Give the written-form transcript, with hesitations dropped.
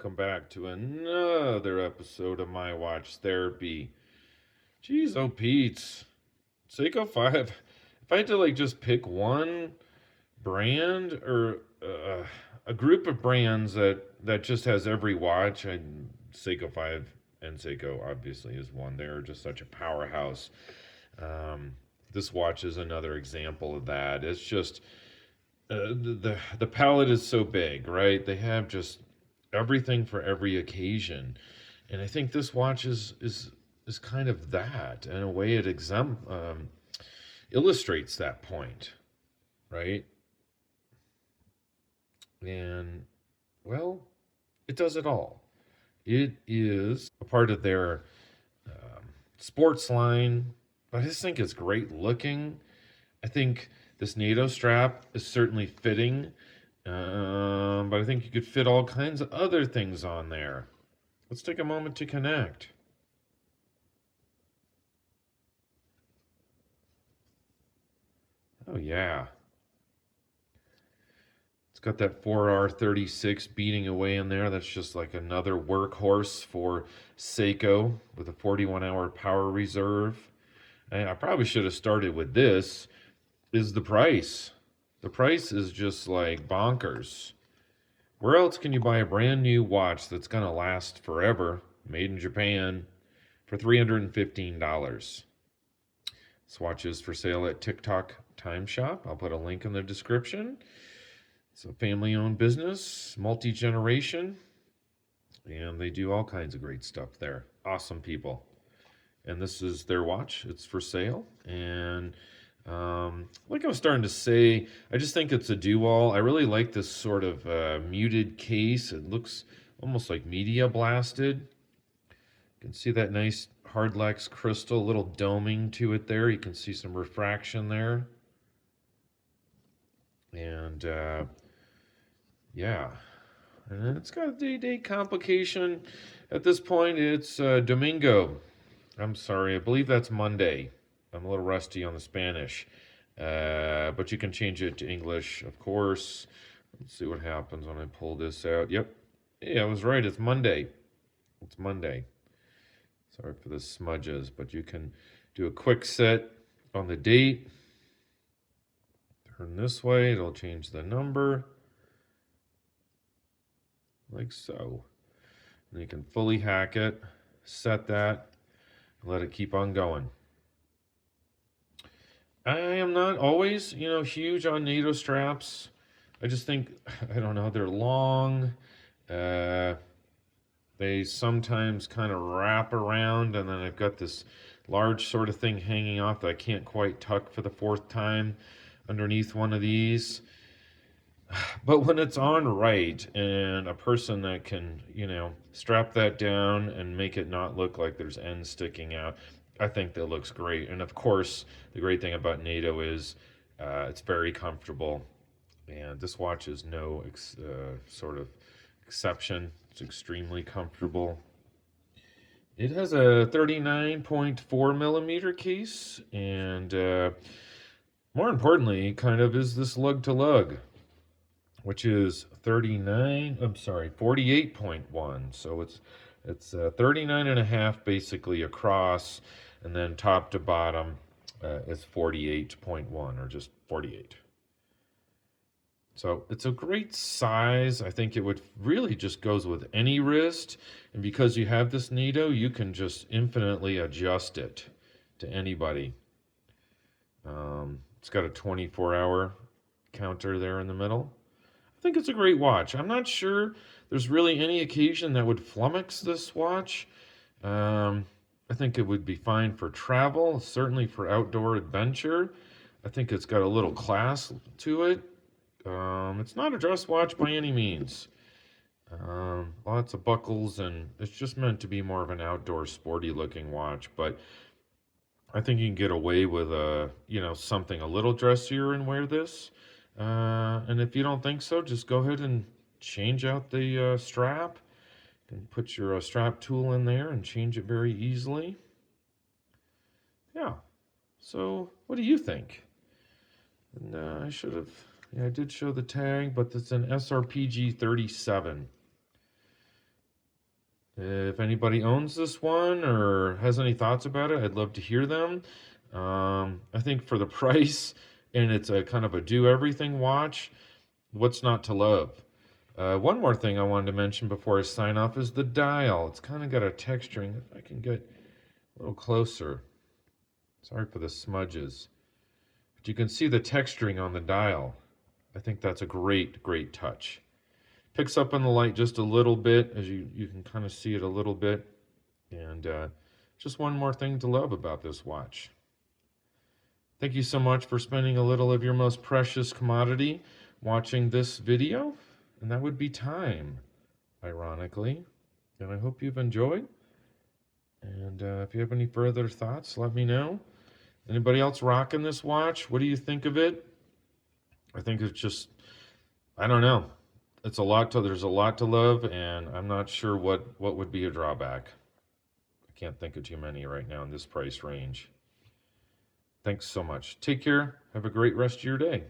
welcome back to another episode of My Watch Therapy. Jeez, oh Pete, Seiko 5. If I had to just pick one brand or a group of brands that just has every watch, and Seiko 5 and Seiko obviously is one. They're just such a powerhouse. Um, this watch is another example of that. It's just the palette is so big, right? They have just everything for every occasion, and I think this watch is kind of that. In a way, it illustrates that point, right? And well, it does it all. It is a part of their sports line, but I just think it's great looking. I think this NATO strap is certainly fitting, but I think you could fit all kinds of other things on there. Let's take a moment to connect. Oh, yeah. It's got that 4R36 beating away in there. That's just like another workhorse for Seiko with a 41-hour power reserve. And I probably should have started with this. Is the price. The price is just like bonkers. Where else can you buy a brand new watch that's going to last forever, made in Japan, for $315? This watch is for sale at Tick Tock Time Shop. I'll put a link in the description. It's a family-owned business, multi-generation, and they do all kinds of great stuff there. Awesome people. And this is their watch. It's for sale. And like I was starting to say, I just think it's a do-all. I really like this sort of muted case. It looks almost like media blasted. You can see that nice hardlex crystal, a little doming to it there. You can see some refraction there. And yeah, and it's got a day-date complication. At this point, it's Domingo. I'm sorry, I believe that's Monday. I'm a little rusty on the Spanish, but you can change it to English, of course. Let's see what happens when I pull this out. Yep, yeah, I was right. It's Monday. It's Monday. Sorry for the smudges, but you can do a quick set on the date. Turn this way, it'll change the number, like so. And you can fully hack it, set that, and let it keep on going. I am not always, huge on NATO straps. I just think, I don't know, they're long. They sometimes kind of wrap around, and then I've got this large sort of thing hanging off that I can't quite tuck for the fourth time underneath one of these. But when it's on right, and a person that can, strap that down and make it not look like there's ends sticking out, I think that looks great. And of course, the great thing about NATO is it's very comfortable. And this watch is no sort of exception. It's extremely comfortable. It has a 39.4 millimeter case, and more importantly, kind of is this lug to lug, which is 48.1. So it's 39 and a half basically across, and then top to bottom is 48.1, or just 48. So it's a great size. I think it would really just goes with any wrist. And because you have this NATO, you can just infinitely adjust it to anybody. It's got a 24-hour counter there in the middle. I think it's a great watch. I'm not sure there's really any occasion that would flummox this watch. I think it would be fine for travel, certainly for outdoor adventure. I think it's got a little class to it. It's not a dress watch by any means. Lots of buckles, and it's just meant to be more of an outdoor sporty looking watch, but I think you can get away with something a little dressier and wear this. And if you don't think so, just go ahead and change out the strap. You can put your strap tool in there and change it very easily. Yeah. So what do you think? And I did show the tag, but it's an SRPG 37. If anybody owns this one or has any thoughts about it, I'd love to hear them. I think for the price, and it's a kind of a do everything watch, what's not to love? One more thing I wanted to mention before I sign off is the dial. It's kind of got a texturing. If I can get a little closer. Sorry for the smudges. But you can see the texturing on the dial. I think that's a great, great touch. Picks up on the light just a little bit, as you can kind of see it a little bit. And just one more thing to love about this watch. Thank you so much for spending a little of your most precious commodity watching this video. And that would be time, ironically. And I hope you've enjoyed. And if you have any further thoughts, let me know. Anybody else rocking this watch? What do you think of it? I think it's just, I don't know. There's a lot to love, and I'm not sure what would be a drawback. I can't think of too many right now in this price range. Thanks so much. Take care. Have a great rest of your day.